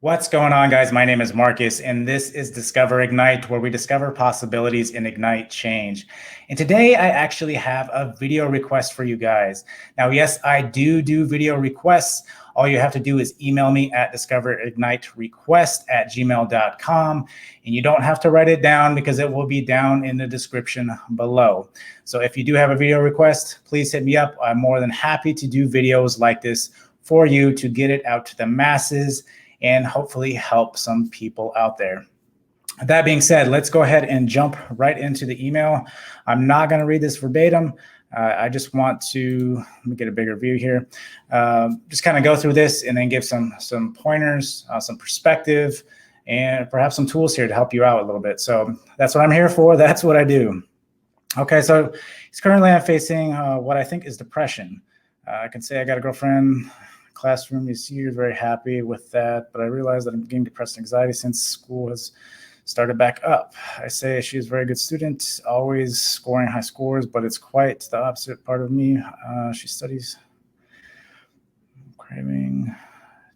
What's going on, guys? My name is Marcus, and this is Discover Ignite, where we discover possibilities and ignite change. And today, I actually have a video request for you guys. Now, yes, I do video requests. All you have to do is email me at discoverigniterequest@gmail.com, and you don't have to write it down because it will be down in the description below. So if you do have a video request, please hit me up. I'm more than happy to do videos like this for you to get it out to the masses and hopefully help some people out there. That being said, let's go ahead and jump right into the email. I'm not going to read this verbatim. I just want to, let me get a bigger view here. Just kind of go through this and then give some pointers, some perspective, and perhaps some tools here to help you out a little bit. So that's what I'm here for. That's what I do. Okay, so currently I'm facing what I think is depression. I can say I got a girlfriend. Classroom, you see, you're very happy with that, but I realize that I'm getting depressed and anxiety since school has started back up. I say she's a very good student, always scoring high scores, but it's quite the opposite part of me. She studies, craving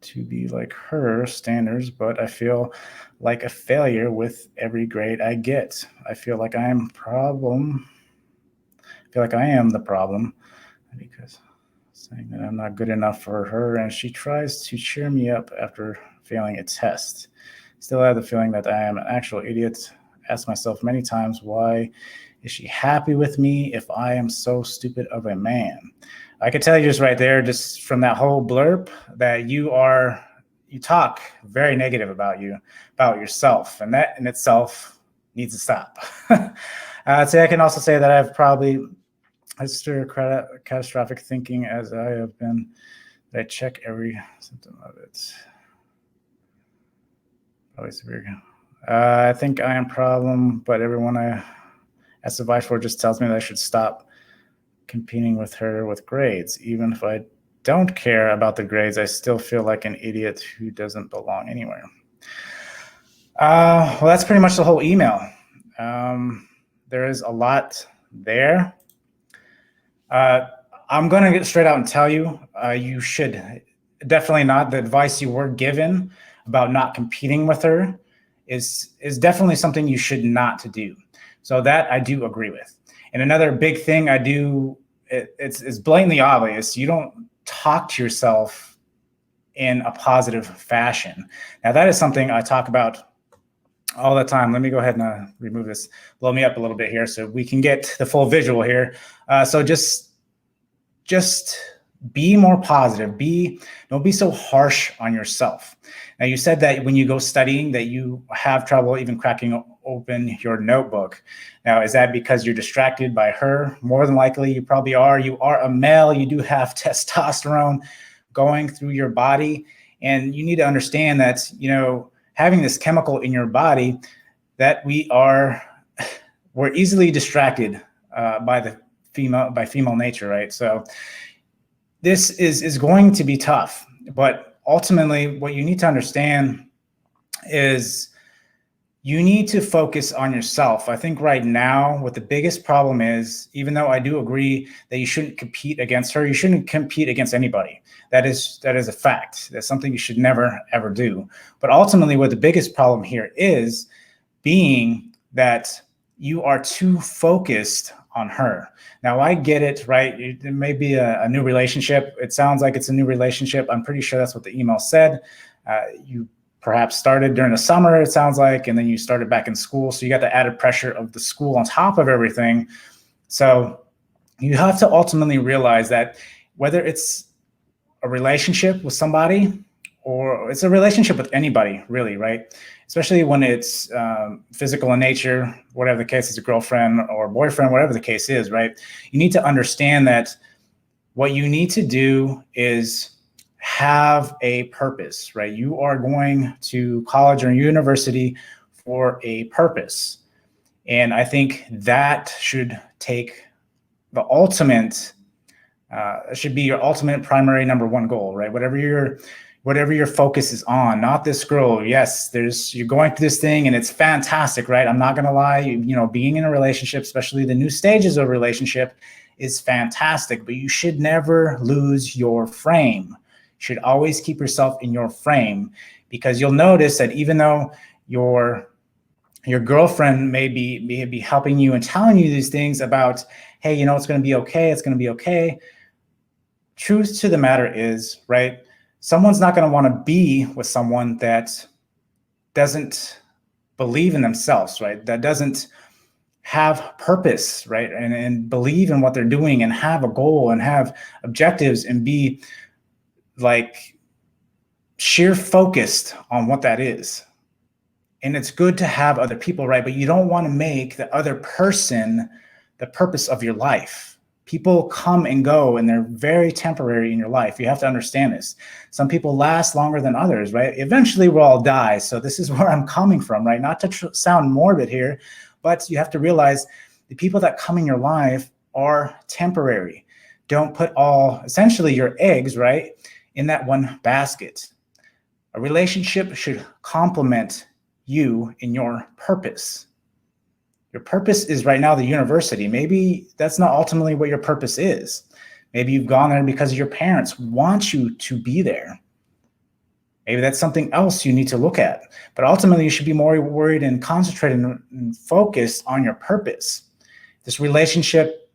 to be like her standards, but I feel like a failure with every grade I get. I feel like I am the problem because saying that I'm not good enough for her, and she tries to cheer me up after failing a test. Still, I have the feeling that I am an actual idiot. Ask myself many times, why is she happy with me if I am so stupid of a man? I could tell you just right there, just from that whole blurb, that you talk very negative about yourself, and that in itself needs to stop. I can also say that I've probably catastrophic thinking as I have been. I check every symptom of it. Probably severe. I think I am problem, but everyone I ask advice for just tells me that I should stop competing with her with grades. Even if I don't care about the grades, I still feel like an idiot who doesn't belong anywhere. Well, that's pretty much the whole email. There is a lot there. I'm going to get straight out and tell you, you should definitely not. The advice you were given about not competing with her is definitely something you should not to do. So that I do agree with. And another big thing I do, it's blatantly obvious. You don't talk to yourself in a positive fashion. Now that is something I talk about all the time. Let me go ahead and remove this, blow me up a little bit here so we can get the full visual here. So just be more positive. Don't be so harsh on yourself. Now, you said that when you go studying that you have trouble even cracking open your notebook. Now, is that because you're distracted by her? More than likely, you probably are. You are a male. You do have testosterone going through your body. And you need to understand that, having this chemical in your body, that we're easily distracted by female nature, right? So this is going to be tough, but ultimately what you need to understand is you need to focus on yourself. I think right now what the biggest problem is, even though I do agree that you shouldn't compete against her, you shouldn't compete against anybody. That is a fact. That's something you should never, ever do. But ultimately what the biggest problem here is being that you are too focused on her. Now, I get it, right? It may be a new relationship. It sounds like it's a new relationship. I'm pretty sure that's what the email said. You perhaps started during the summer, it sounds like, and then you started back in school. So you got the added pressure of the school on top of everything. So you have to ultimately realize that whether it's a relationship with somebody or it's a relationship with anybody, really, right? Especially when it's physical in nature, whatever the case is, a girlfriend or boyfriend, whatever the case is, right? You need to understand that what you need to do is have a purpose, right? You are going to college or university for a purpose. And I think that should take the ultimate, should be your ultimate primary number one goal, right? Whatever your focus is on, not this girl. Yes, you're going through this thing and it's fantastic, right? I'm not going to lie. Being in a relationship, especially the new stages of a relationship, is fantastic, but you should never lose your frame. should always keep yourself in your frame, because you'll notice that even though your girlfriend may be helping you and telling you these things about, hey, you know, it's going to be okay, it's going to be okay. Truth to the matter is, right, someone's not going to want to be with someone that doesn't believe in themselves, right? That doesn't have purpose, right? And believe in what they're doing and have a goal and have objectives and be like sheer focused on what that is. And it's good to have other people, right? But you don't want to make the other person the purpose of your life. People come and go, and they're very temporary in your life. You have to understand this. Some people last longer than others, right? Eventually we'll all die. So this is where I'm coming from, right? Not to sound morbid here, but you have to realize the people that come in your life are temporary. Don't put all, essentially, your eggs, right, in that one basket. A relationship should complement you in your purpose. Your purpose is right now the university. Maybe that's not ultimately what your purpose is. Maybe you've gone there because your parents want you to be there. Maybe that's something else you need to look at. But ultimately, you should be more worried and concentrated and focused on your purpose. This relationship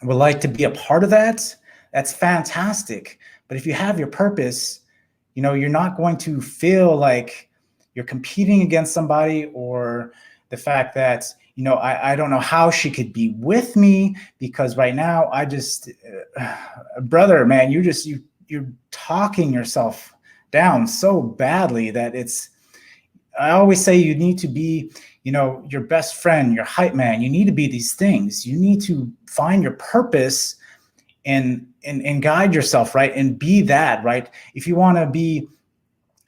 would like to be a part of that. That's fantastic. But if you have your purpose, you know, you're not going to feel like you're competing against somebody, or the fact that, you know, I don't know how she could be with me because right now I just, brother, man, you're talking yourself down so badly that I always say you need to be, you know, your best friend, your hype man. You need to be these things. You need to find your purpose and guide yourself, right? And be that, right? If you want to be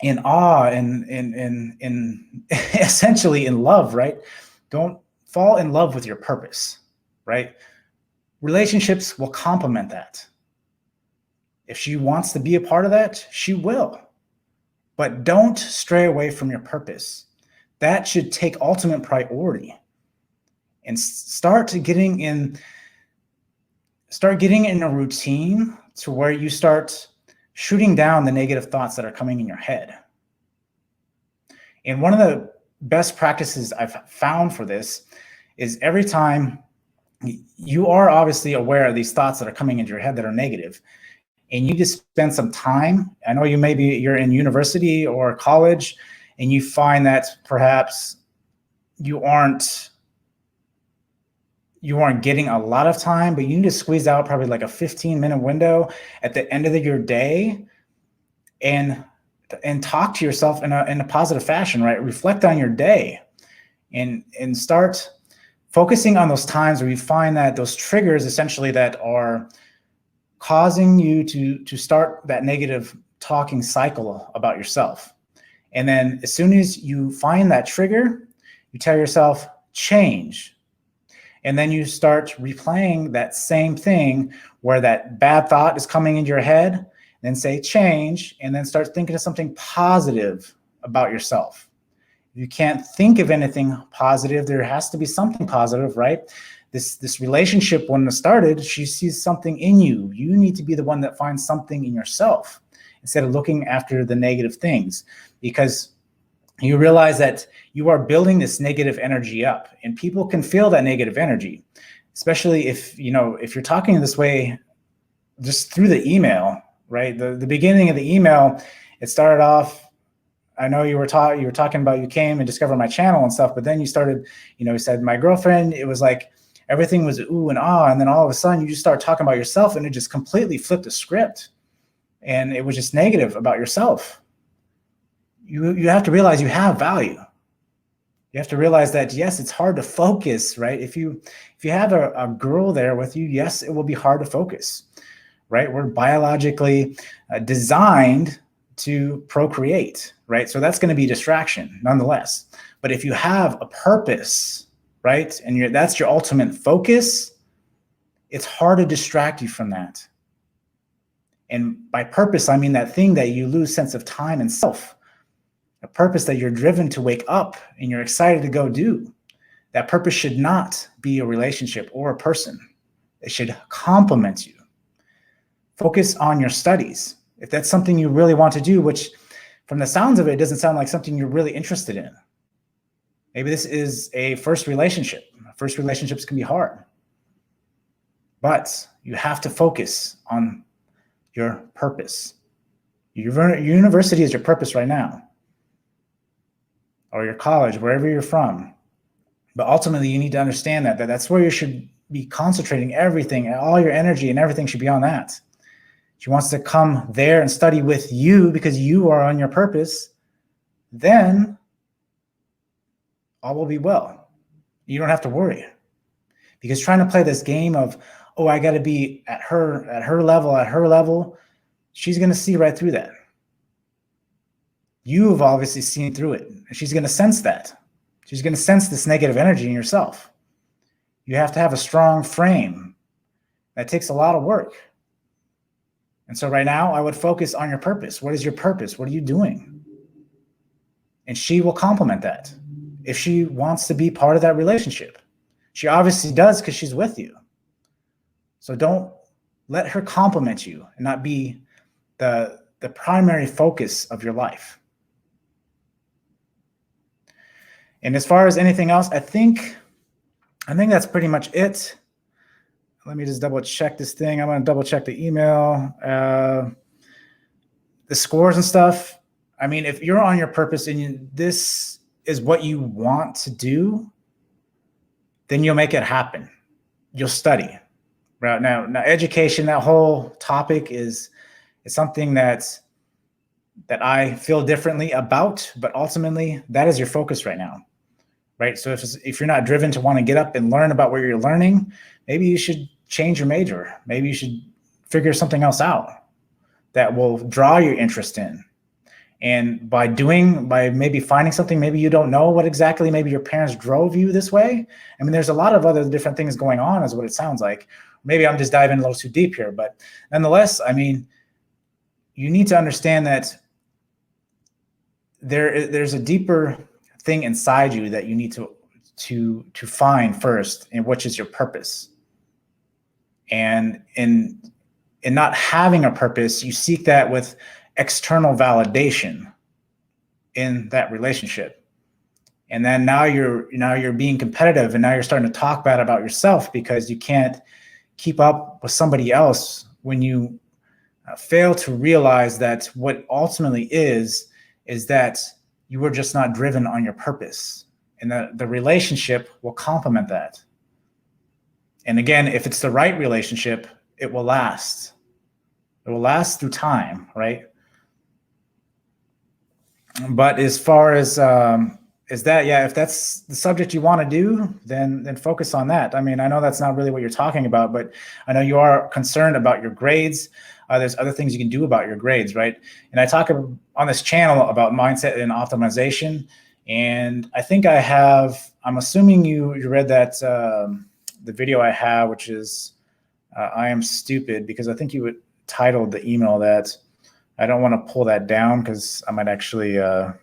in awe and essentially in love, right? Don't fall in love with your purpose, right? Relationships will complement that. If she wants to be a part of that, she will. But don't stray away from your purpose. That should take ultimate priority. And start getting in a routine to where you start shooting down the negative thoughts that are coming in your head. And one of the best practices I've found for this is every time you are obviously aware of these thoughts that are coming into your head that are negative, and you just spend some time. I know you're in university or college, and you find that perhaps you aren't getting a lot of time, but you need to squeeze out probably like a 15-minute window at the end of your day and talk to yourself in a positive fashion, right? Reflect on your day and start focusing on those times where you find that those triggers essentially that are causing you to start that negative talking cycle about yourself. And then as soon as you find that trigger, you tell yourself, change. And then you start replaying that same thing where that bad thought is coming into your head, then say change, and then start thinking of something positive about yourself. If you can't think of anything positive, there has to be something positive, right? This relationship, when it started, she sees something in you. You need to be the one that finds something in yourself instead of looking after the negative things, because you realize that you are building this negative energy up, and people can feel that negative energy, especially if you're talking this way just through the email, right? The beginning of the email, it started off, I know you were talking about you came and discovered my channel and stuff, but then you started, you said my girlfriend, it was like everything was ooh and ah, and then all of a sudden you just start talking about yourself, and it just completely flipped the script, and it was just negative about yourself. You have to realize you have value. You have to realize that, yes, it's hard to focus, right? If you have a girl there with you, yes, it will be hard to focus, right? We're biologically designed to procreate, right? So that's going to be distraction nonetheless. But if you have a purpose, right, and that's your ultimate focus, it's hard to distract you from that. And by purpose, I mean that thing that you lose sense of time and self. A purpose that you're driven to wake up and you're excited to go do. That purpose should not be a relationship or a person. It should complement you. Focus on your studies. If that's something you really want to do, which from the sounds of it, doesn't sound like something you're really interested in. Maybe this is a first relationship. First relationships can be hard. But you have to focus on your purpose. Your university is your purpose right now, or your college, wherever you're from. But ultimately, you need to understand that that's where you should be concentrating everything, all your energy and everything should be on that. She wants to come there and study with you because you are on your purpose. Then all will be well. You don't have to worry. Because trying to play this game of, oh, I got to be at her level, she's going to see right through that. You have obviously seen through it. And she's going to sense that. She's going to sense this negative energy in yourself. You have to have a strong frame. That takes a lot of work. And so right now, I would focus on your purpose. What is your purpose? What are you doing? And she will complement that if she wants to be part of that relationship. She obviously does because she's with you. So don't let her compliment you and not be the primary focus of your life. And as far as anything else, I think that's pretty much it. Let me just double check this thing. I'm going to double check the email, the scores and stuff. I mean, if you're on your purpose and this is what you want to do, then you'll make it happen. You'll study. Right now education, that whole topic is something that I feel differently about, but ultimately that is your focus right now. Right? So if you're not driven to want to get up and learn about what you're learning, maybe you should change your major. Maybe you should figure something else out that will draw your interest in. And by maybe finding something, maybe you don't know what exactly, maybe your parents drove you this way. I mean, there's a lot of other different things going on is what it sounds like. Maybe I'm just diving a little too deep here, but nonetheless, I mean, you need to understand that there's a deeper thing inside you that you need to find first, and which is your purpose. And in not having a purpose, you seek that with external validation in that relationship. And then now you're being competitive, and now you're starting to talk bad about yourself because you can't keep up with somebody else when you fail to realize that what ultimately is that you were just not driven on your purpose, and the relationship will complement that. And again, if it's the right relationship, it will last. It will last through time, right? But as far as that, yeah, if that's the subject you want to do, then focus on that. I mean, I know that's not really what you're talking about, but I know you are concerned about your grades. There's other things you can do about your grades, right? And I talk on this channel about mindset and optimization. And I think I'm assuming you read that, the video I have, which is, I am stupid, because I think you would titled the email that. I don't want to pull that down because I might actually, if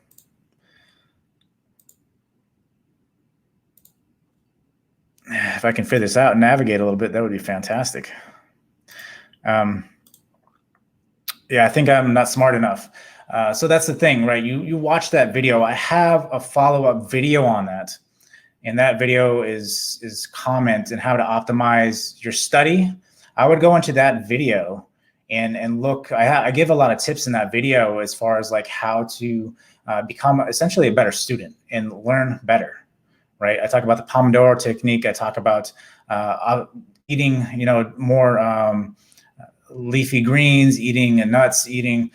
I can figure this out and navigate a little bit, that would be fantastic. Yeah, I think I'm not smart enough. So that's the thing, right? You watch that video. I have a follow-up video on that. And that video is comment and how to optimize your study. I would go into that video and look. I give a lot of tips in that video as far as like how to become essentially a better student and learn better, right? I talk about the Pomodoro technique. I talk about eating, more leafy greens, eating nuts, eating,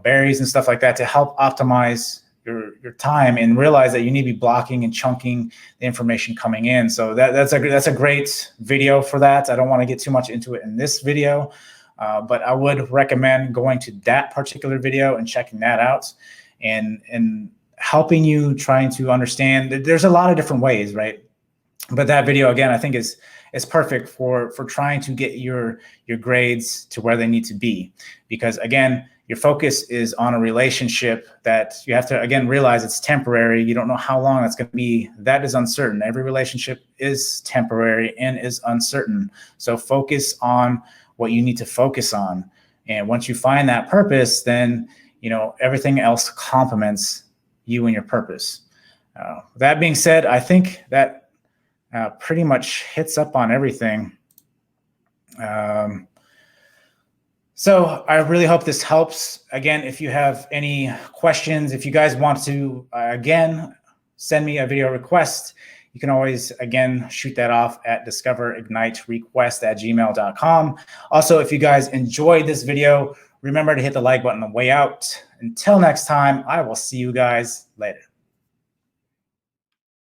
berries and stuff like that to help optimize your time, and realize that you need to be blocking and chunking the information coming in. So that's a great video for that. I don't want to get too much into it in this video, but I would recommend going to that particular video and checking that out, and helping you trying to understand that there's a lot of different ways, right? But that video, again, I think is perfect for trying to get your grades to where they need to be, because again, your focus is on a relationship that you have to, again, realize it's temporary. You don't know how long that's going to be. That is uncertain. Every relationship is temporary and is uncertain. So focus on what you need to focus on. And once you find that purpose, then everything else complements you and your purpose. That being said, I think that pretty much hits up on everything. So I really hope this helps. Again, if you have any questions, if you guys want to, again, send me a video request, you can always, again, shoot that off at discoverigniterequest@gmail.com. Also, if you guys enjoyed this video, remember to hit the like button on the way out. Until next time, I will see you guys later.